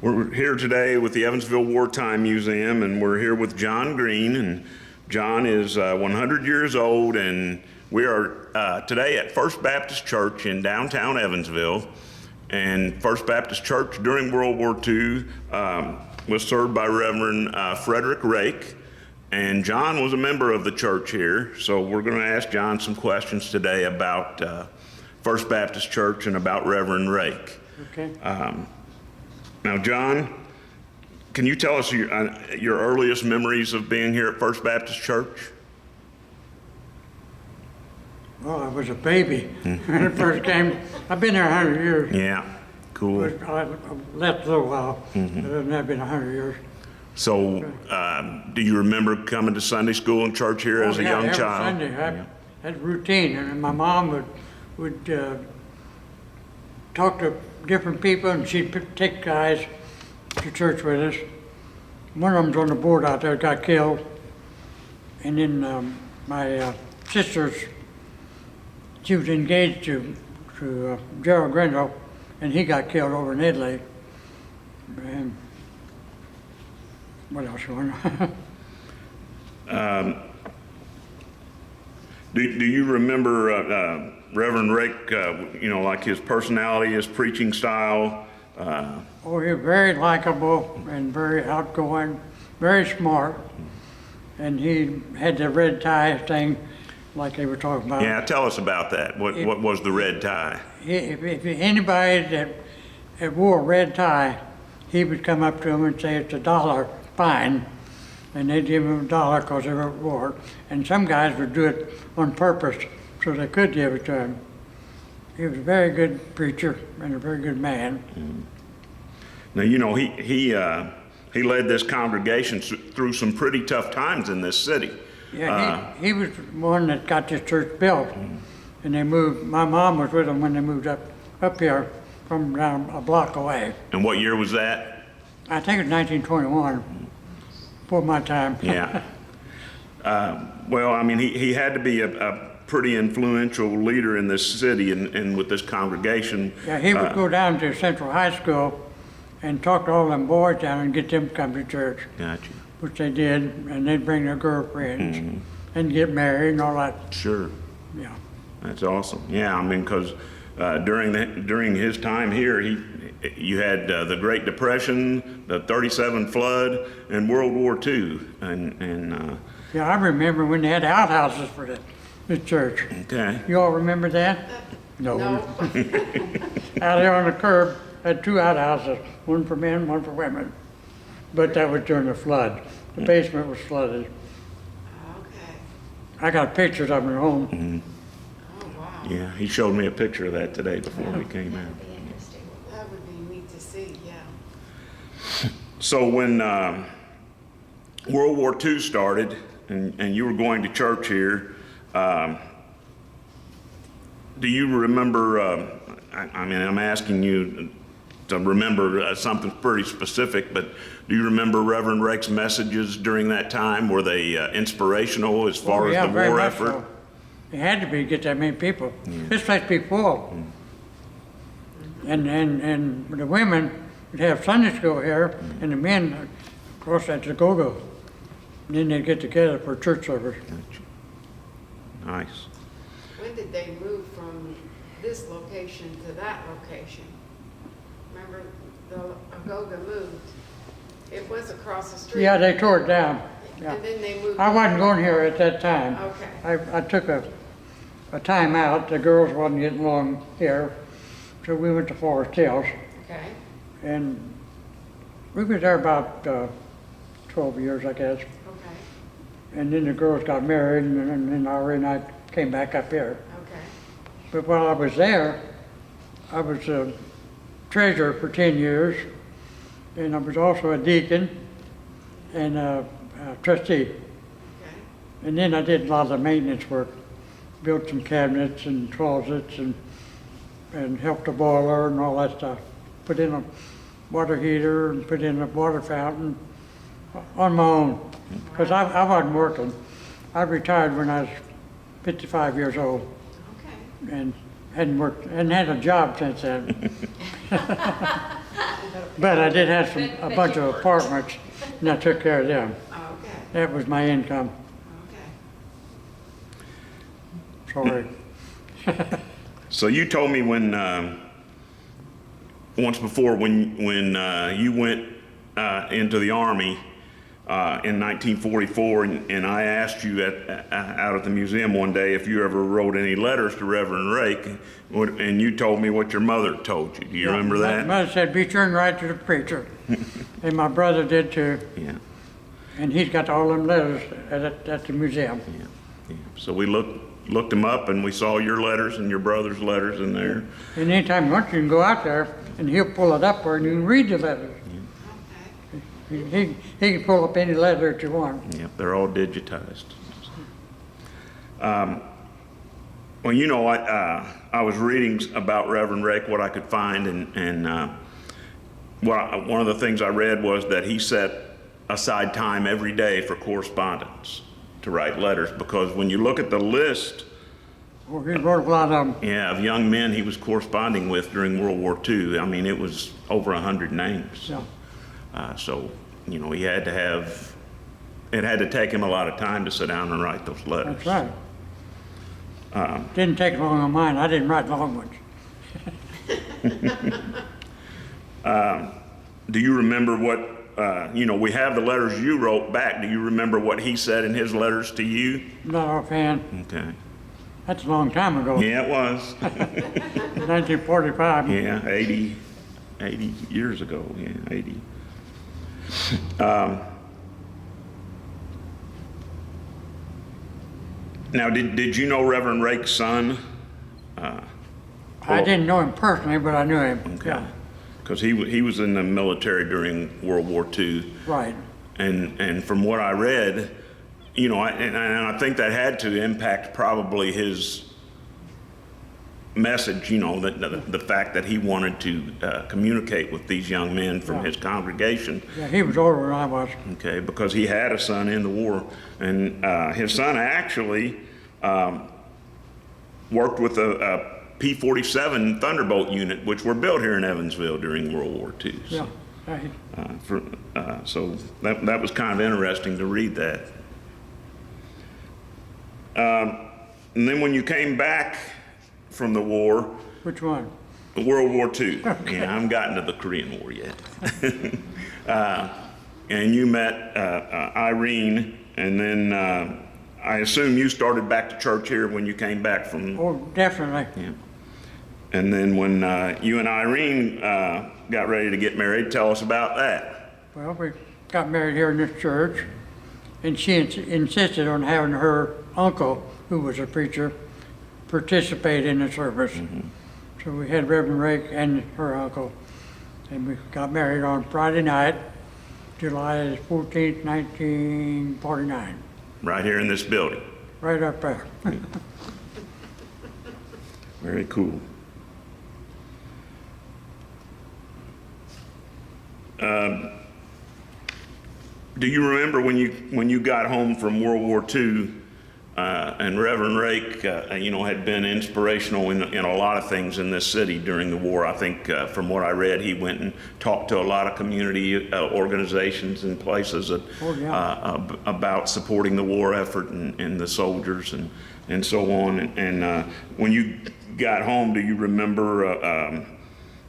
We're here today with the Evansville Wartime Museum, and we're here with John Green. And John is 100 years old, and we are today at First Baptist Church in downtown Evansville. And First Baptist Church during World War II was served by Reverend Frederick Rake. And John was a member of the church here, so we're going to ask John some questions today about First Baptist Church and about Reverend Rake. Okay. Now, John, can you tell us your earliest memories of being here at First Baptist Church? Well, I was a baby when it first came. I've been here 100 years. Yeah, cool. I left a little while, but it's not been 100 years. So, do you remember coming to Sunday school and church here as a young every child? Sunday. I had routine, and my mom would talk to different people, and she'd take guys to church with us. One of them's on the board out there, got killed. And then my sister's, she was engaged to Gerald Grindle, and he got killed over in Italy. And what else you want to know? Do you remember Reverend Rake, like his personality, his preaching style? Oh, he was very likable and very outgoing, very smart. And he had the red tie thing like they were talking about. Yeah, tell us about that. What was the red tie? If anybody that wore a red tie, he would come up to him and say, "It's $1 fine." And they'd give him $1 because they wore it. And some guys would do it on purpose so they could give it to him. He was a very good preacher and a very good man. Now, he led this congregation through some pretty tough times in this city. Yeah, he was the one that got this church built. And they moved, my mom was with them when they moved up here from down a block away. And what year was that? I think it was 1921, before my time. Yeah. Well, I mean, he had to be a pretty influential leader in this city and with this congregation. Yeah, he would go down to Central High School and talk to all them boys down and get them to come to church. Gotcha. Which they did, and they'd bring their girlfriends and get married and all that. Sure. Yeah. That's awesome. Yeah, I mean, because during his time here, you had the Great Depression, the '37 flood, and World War II, and Yeah, I remember when they had outhouses for the church. okay. You all remember that? No. Out there on the curb, had two outhouses, one for men, one for women. But that was during the flood. The basement was flooded. Okay. I got pictures of them at home. Oh, wow. Yeah, he showed me a picture of that today before we came out. That'd be interesting. That would be neat to see, yeah. So when World War II started and you were going to church here, do you remember, I'm asking you to remember something pretty specific, but do you remember Reverend Rake's messages during that time? Were they inspirational as far as the very war much effort? so. It had to be to get that many people. This place be full. And the women would have Sunday school here, and the men, of course, at the go-go. And then they'd get together for church service. Nice. When did they move from this location to that location? Remember, the Agoga moved. It was across the street. Yeah, they tore it down. Yeah. And then they moved. I wasn't going here at that time. Okay. I took a time out. The girls wasn't getting along here, so we went to Forest Hills. Okay. And we were there about 12 years, I guess. Okay. And then the girls got married, and then Ari and I came back up here. Okay. But while I was there, I was a treasurer for 10 years, and I was also a deacon and a trustee. Okay. And then I did a lot of the maintenance work, built some cabinets and closets and helped the boiler and all that stuff. Put in a water heater and put in a water fountain on my own, because I wasn't working. I retired when I was 55 years old Okay. and hadn't worked, hadn't had a job since then. But I did have a bunch of apartments, and I took care of them. Okay, That was my income. okay. Sorry. So you told me when, once before, when you went into the Army in 1944, and I asked you out at the museum one day if you ever wrote any letters to Reverend Rake, and you told me what your mother told you. Do you remember My that? mother said, be sure and write to the preacher. And my brother did too. Yeah, And he's got all them letters at the museum. yeah, yeah. So we looked them up, and we saw your letters and your brother's letters in there. And anytime you want, you can go out there and he'll pull it up, or you can read the letters. Okay. He can pull up any letter that you want. Yeah, they're all digitized. Well, you know, I was reading about Reverend Rake, what I could find, and one of the things I read was that he set aside time every day for correspondence, to write letters, because when you look at the list, Well, he wrote a lot of them. yeah, of young men he was corresponding with during World War II, I mean, it was over 100 names. Yeah. So, you know, it had to take him a lot of time to sit down and write those letters. That's right. Didn't take long on mine. I didn't write long ones. Do you remember what, you know, we have the letters you wrote back. Do you remember what he said in his letters to you? Not offhand. Okay. That's a long time ago. Yeah, it was. 1945. Yeah, 80 years ago. Yeah, 80. Now, did you know Reverend Rake's son? I didn't know him personally, but I knew him. Okay. Yeah. Because he was in the military during World War II. Right. And from what I read, you know, and I think that had to impact probably his message, you know, the fact that he wanted to communicate with these young men from Yeah. his congregation. Yeah, he was older than I was. Okay, because he had a son in the war, and his son actually worked with a P-47 Thunderbolt unit, which were built here in Evansville during World War II. Yeah. So that was kind of interesting to read that. And then when you came back from the war, Which one? World War II. Okay. Yeah, I haven't gotten to the Korean War yet. And you met Irene, and then I assume you started back to church here when you came back from. Oh, definitely. Yeah. And then when you and Irene got ready to get married, tell us about that. Well, we got married here in this church, and she insisted on having her uncle, who was a preacher, participate in the service. Mm-hmm. So we had Reverend Rake and her uncle, and we got married on Friday night, July 14th, 1949, Right here in this building. right up there. Very cool. Do you remember when you got home from World War II, and Reverend Rake, you know, had been inspirational in a lot of things in this city during the war? I think from what I read, he went and talked to a lot of community organizations and places that, Oh, yeah. about supporting the war effort and the soldiers and so on. And when you got home, do you remember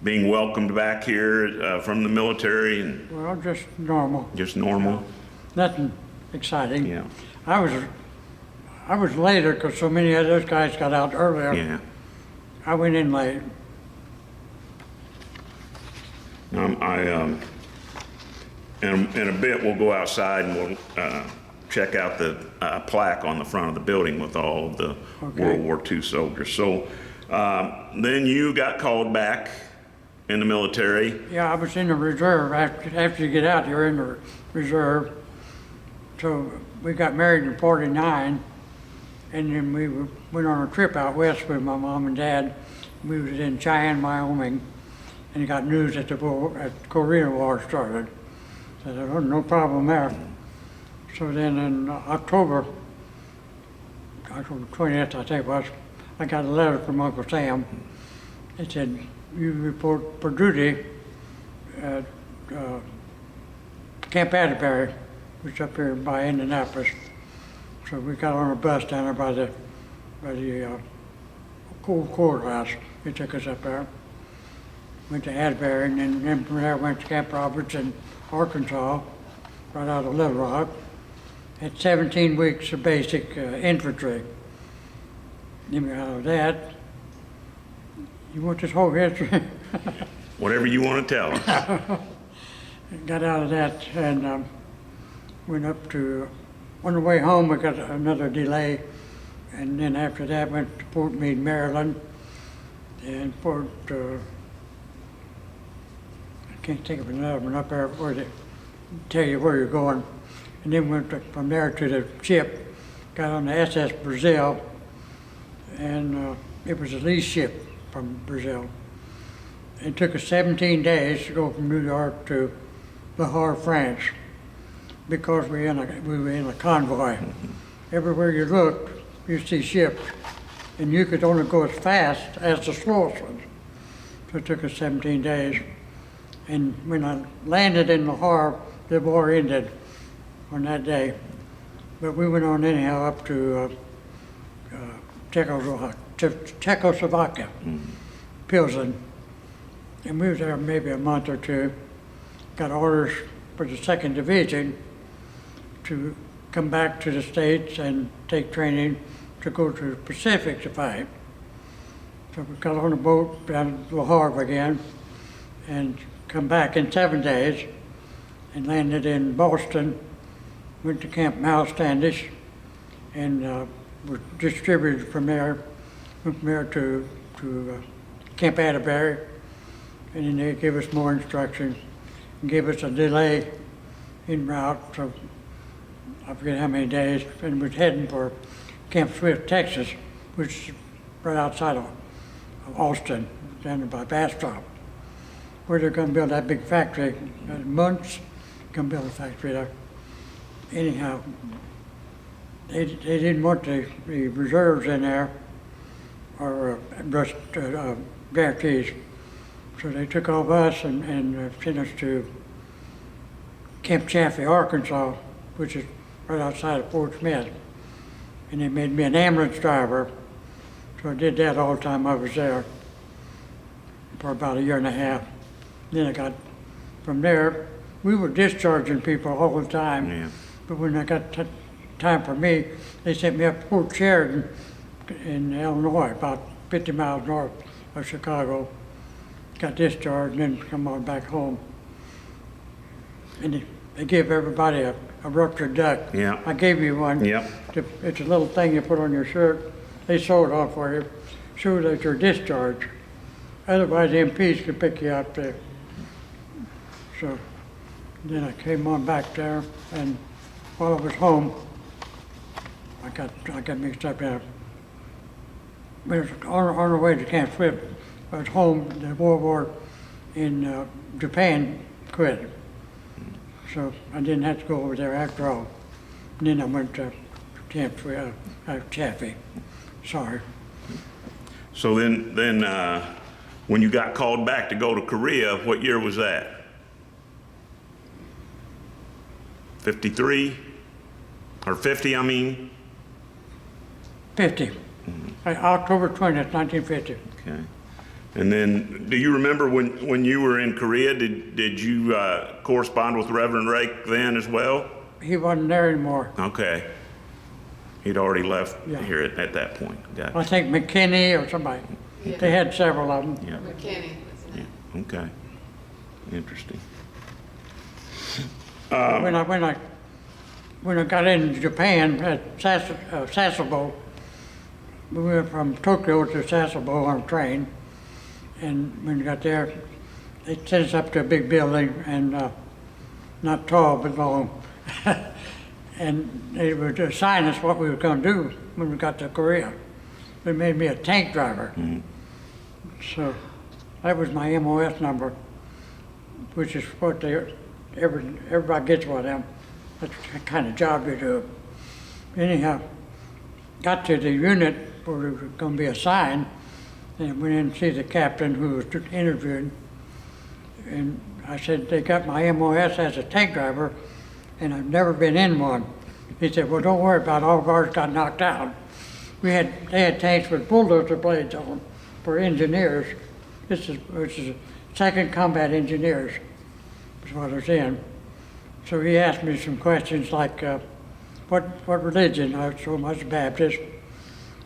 being welcomed back here from the military and Well, just normal, just normal? nothing exciting. Yeah. I was later because so many of those guys got out earlier. Yeah. I went in late. In a bit, we'll go outside and we'll check out the plaque on the front of the building with all of the Okay. World War II soldiers. So then you got called back in the military. Yeah, I was in the reserve. After you get out, you're in the reserve. So we got married in '49, and then we went on a trip out west with my mom and dad. We was in Cheyenne, Wyoming, and got news that the Korean War started. So there was no problem there. So then in October 20th, I think it was, I got a letter from Uncle Sam. It said, you report for duty at Camp Atterbury, which is up here by Indianapolis. So we got on a bus down there by the courthouse. They took us up there. Went to Atterbury, and then from there went to Camp Roberts in Arkansas, right out of Little Rock. Had 17 weeks of basic infantry. Then out of that, you want this whole history? Whatever you want to tell us. Got out of that and went up to, on the way home we got another delay, and then after that went to Fort Meade, Maryland, and I can't think of another one up there where they tell you where you're going, and then went from there to the ship, got on the SS Brazil, and it was a lease ship from Brazil. It took us 17 days to go from New York to Le Havre, France, because we were in a convoy. Everywhere you looked, you see ships, and you could only go as fast as the slowest ones. So it took us 17 days. And when I landed in Le Havre, the war ended on that day. But we went on anyhow up to Czechoslovakia, Pilsen. And we was there maybe a month or two. Got orders for the 2nd Division to come back to the States and take training to go to the Pacific to fight. So we got on a boat down to Le Havre again and come back in 7 days and landed in Boston, went to Camp Mouse Standish, and were distributed from there, went from there to Camp Atterbury, and then they gave us more instructions and gave us a delay en route, so I forget how many days, and we're heading for Camp Swift, Texas, which is right outside of Austin, down by Bastrop, where they're going to build that big factory. Months, going to build a factory there. Anyhow, they didn't want the reserves in there, or guarantees. So they took all of us and sent us to Camp Chaffee, Arkansas, which is right outside of Fort Smith. And they made me an ambulance driver. So I did that all the time I was there for about a year and a half. Then I got, from there, we were discharging people all the time. Yeah. But when I got time for me, they sent me up to Fort Sheridan in Illinois, about 50 miles north of Chicago. Got discharged and then come on back home. And they give everybody a ruptured duck. Yeah. I gave you one. Yep. It's a little thing you put on your shirt. They sew it on for you, show that you're discharged. Otherwise, the MPs could pick you up there. So then I came on back there, and while I was home, I got mixed up there. We was on our way to Camp Swift. I was home. The World War in Japan quit, so I didn't have to go over there after all. And then I went to Camp Chaffee. Sorry. So then when you got called back to go to Korea, what year was that? 53? Or 50, I mean? 50. October 20th, 1950. Okay. And then, do you remember when you were in Korea, did you correspond with Reverend Rake then as well? He wasn't there anymore. Okay. He'd already left Yeah. here at that point. Got I it. think McKinney or somebody. Yeah. They had several of them. Yeah. McKinney was in it. Yeah. Okay. Interesting. When I got into Japan at Sasebo, we went from Tokyo to Sasebo on a train, and when we got there, they sent us up to a big building, and not tall but long, and they would assign us what we were going to do when we got to Korea. They made me a tank driver, so that was my MOS number, which is what everybody gets one of them. That's the kind of job you do. Anyhow, got to the unit where we were going to be assigned, and went in to see the captain who was interviewing, And I said, they got my MOS as a tank driver, and I've never been in one. He said, well, don't worry about it, all of ours got knocked out. They had tanks with bulldozer blades on them for engineers. This is second combat engineers, is what I was in. So he asked me some questions like, what religion? I told him I was Baptist.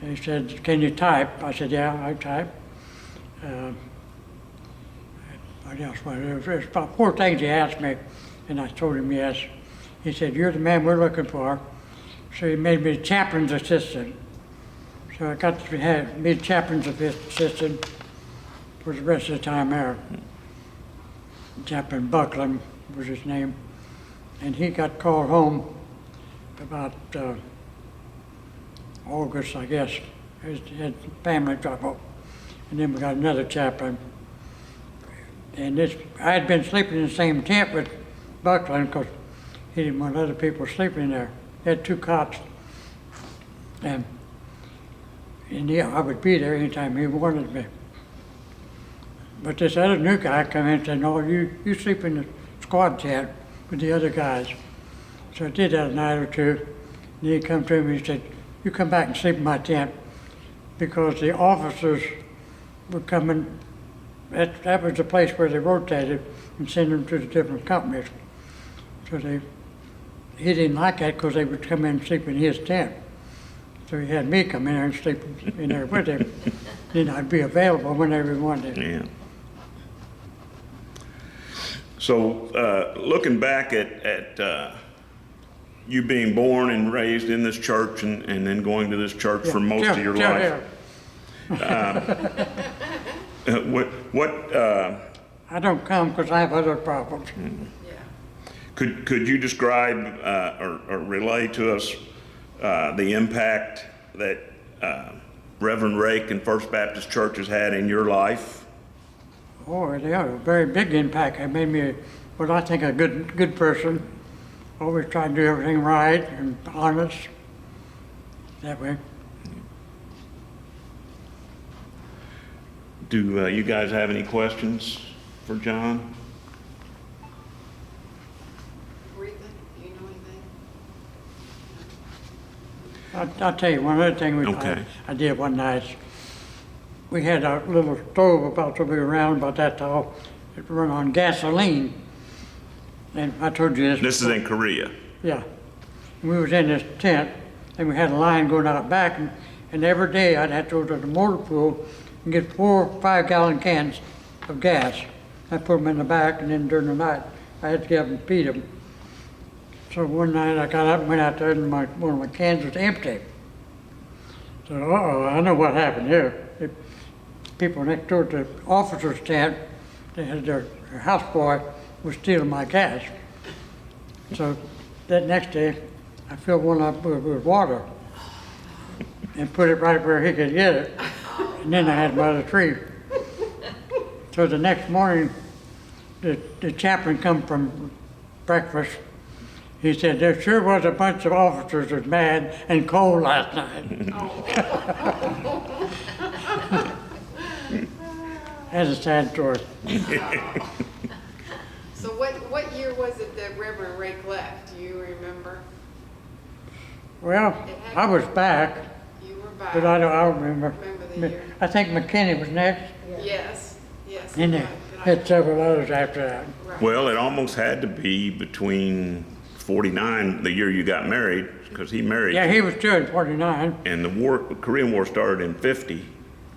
And he said, can you type? I said, yeah, I type. What else? Well, there's about 4 things he asked me, and I told him yes. He said, you're the man we're looking for. So he made me chaplain's assistant. So I got to be chaplain's assistant for the rest of the time there. Chaplain Buckland was his name. And he got called home about August, I guess. He had family trouble. And then we got another chaplain. And I had been sleeping in the same tent with Buckland because he didn't want other people sleeping in there. He had 2 cots. And yeah, I would be there anytime he wanted me. But this other new guy come in and said, no, you sleep in the squad tent with the other guys. So I did that a night or 2. And he come to me and said, you come back and sleep in my tent because the officers were coming. That was the place where they rotated and sent them to the different companies. So he didn't like that because they would come in and sleep in his tent. So he had me come in there and sleep in there with him. Then I'd be available whenever he wanted. Yeah. So looking back at you being born and raised in this church and then going to this church for most of your life. I don't come because I have other problems. Yeah. Could you describe or relay to us the impact that Reverend Rake and First Baptist Church has had in your life? Oh, they have a very big impact. It made me what I think a good person. Always try to do everything right and honest. That way. Do you guys have any questions for John? Aretha, do you know anything? I'll tell you one other thing Okay. I did one night. We had a little stove about to be around about that tall. It run on gasoline. And I told you this. This is in Korea. Yeah. And we was in this tent, and we had a line going out back, and every day I'd have to go to the motor pool and get 4 5-gallon cans of gas. I put them in the back, and then during the night, I had to get up and feed them. So one night I got up and went out there, and one of my cans was empty. So, I know what happened here. The people next door to the officer's tent, they had their houseboy was stealing my gas. So that next day, I filled one up with water and put it right where he could get it. And then I had my other 3. So the next morning, the chaplain come from breakfast. He said, there sure was a bunch of officers was mad and cold last night. That's a sad story. So what year was it that Reverend Rake left? Do you remember? Well, I was back, You were back. but I don't remember. Remember the year? I think McKinney was next, Yes. and they had several others after that. Right. Well, it almost had to be between 49, the year you got married, because he married. Yeah, he was still in 49. And the Korean War started in 50.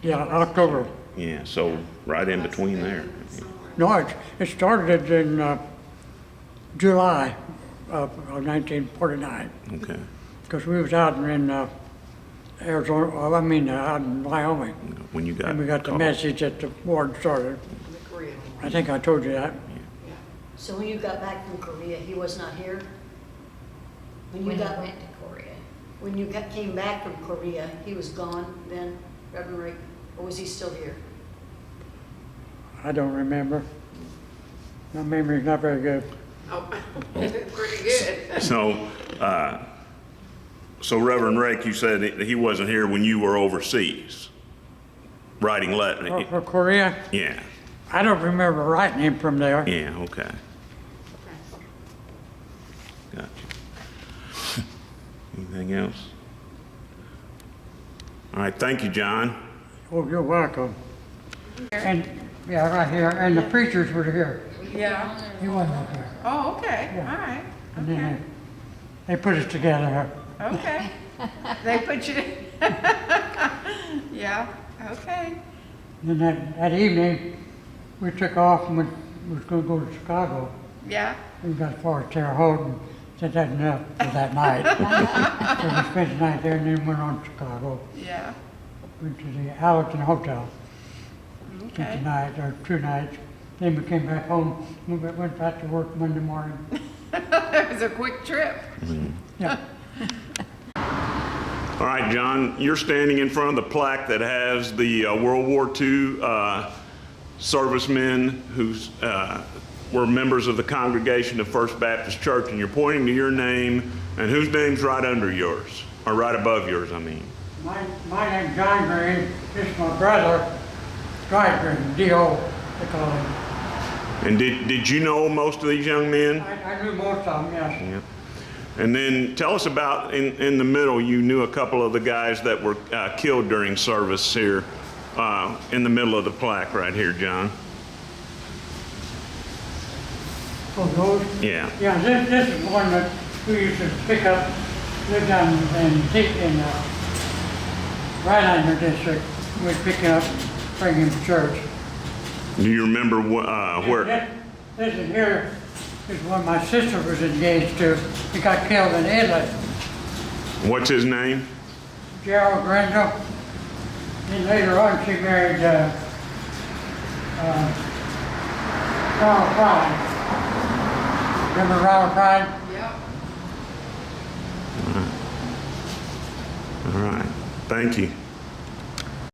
Yeah, October. Yeah, so right in between there. No, it started in July of 1949, Okay. because we was out in Arizona, out in Wyoming. When you got And we got the called. message that the war started. The Korean War. I think I told you that. Yeah. So when you got back from Korea, he was not here? When When you he got, went to Korea. when you came back from Korea, he was gone then, Reverend Rick, or was he still here? I don't remember. My memory's not very good. Oh, pretty good. So Reverend Rake, you said that he wasn't here when you were overseas, writing letters. For Korea, Yeah. I don't remember writing him from there. Yeah, okay. Okay. Gotcha. Anything else? All right, thank you, John. Oh, you're welcome. And, yeah, right here, and the preachers were here. Yeah. He wasn't up here. Oh, okay, all Yeah. right, And okay, then they put us together. okay. They put you, yeah, okay. And then that evening, we took off and we was gonna go to Chicago. Yeah, We got as far as Terre Haute and said that's enough for that night. So we spent the night there and then went on to Chicago. yeah, Went to the Allerton Hotel. Spent the okay. night, or 2 nights. Then we came back home, we went back to work Monday morning. It was a quick trip. Yeah, All right, John, you're standing in front of the plaque that has the World War II servicemen who were members of the congregation of First Baptist Church, and you're pointing to your name, and whose name's right under yours, or right above yours, I mean. my name's John Green, this is my brother, Dwight Green, D.O., they call him. And did you know most of these young men? I knew most of them, yes. Yeah. And then tell us about, in the middle, you knew a couple of the guys that were killed during service here, in the middle of the plaque right here, John. Oh, those? Yeah. Yeah, this is one that we used to pick up, lived down in Rhinelander district. We'd pick him up, bring him to church. Do you remember where? This is here is one my sister was engaged to. He got killed in Italy. What's his name? Gerald Grindle. Then later on she married Ronald Pride. Remember Ronald Pride? Yep. All right. Thank you.